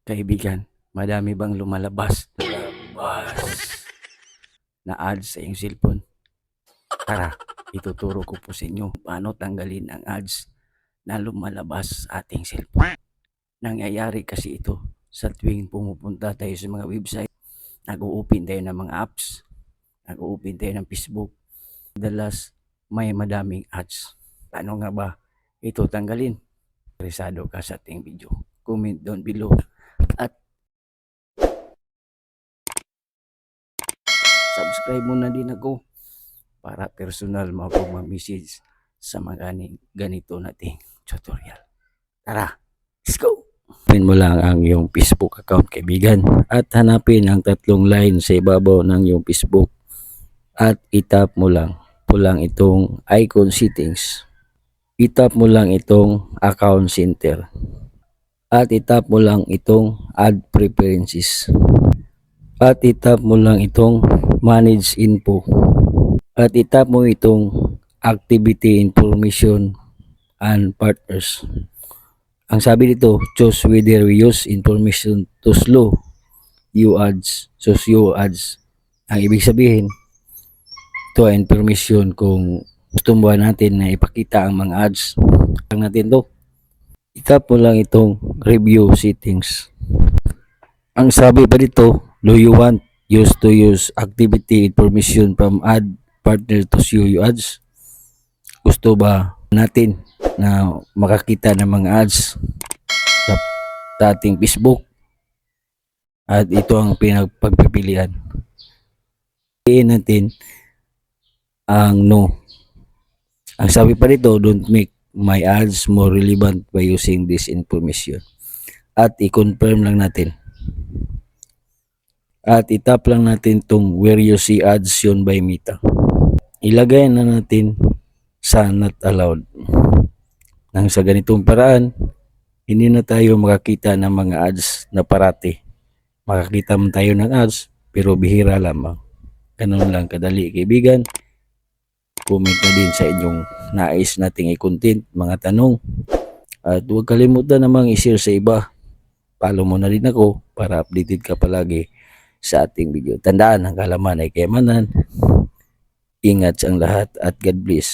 Kaibigan, madami bang lumalabas na ads sa iyong cellphone? Tara, ituturo ko po sa inyo paano tanggalin ang ads na lumalabas sa ating cellphone. Nangyayari kasi ito sa tuwing pumupunta tayo sa mga website, nag-o-open tayo ng mga apps, nag-o-open tayo ng Facebook. Madalas may madaming ads. Paano nga ba ito tanggalin? Interesado ka sa ating video? Comment down below at subscribe mo na din ako para personal mo ako ma-message sa mga ganito nating tutorial. Tara, let's go! Pin mo lang ang iyong Facebook account, kaibigan, at hanapin ang tatlong line sa ibabaw ng iyong Facebook at itap mo lang itong icon settings. Itap mo lang itong account center at itap mo lang itong add preferences at itap mo lang itong manage info at itap mo itong activity information and partners. Ang sabi dito, choose whether we use information to slow you ads. So you ads, ang ibig sabihin ito ay information kung gusto mo natin na ipakita ang mga ads lang natin to. Itap mo lang itong review settings. Ang sabi pa dito, do you want to use activity information from ad partner to show you ads? Gusto ba natin na makakita ng mga ads sa ating Facebook? At ito ang pinagpagpipilian. Piliin natin ang no. Ang sabi pa dito, don't make my ads more relevant by using this information. At i-confirm lang natin. At itap lang natin itong where you see ads shown by Meta. Ilagay na natin sa not allowed. Nang sa ganitong paraan, hindi na tayo makakita ng mga ads na parati. Makakita man tayo ng ads, pero bihira lamang. Ganun lang kadali, kaibigan. Comment na din sa inyong nais nating i-content, mga tanong. At huwag kalimutan namang i-share sa iba. Follow mo na din ako para updated ka palagi sa ating video. Tandaan, ang kalaman ay kayamanan. Ingat sa ang lahat at God bless.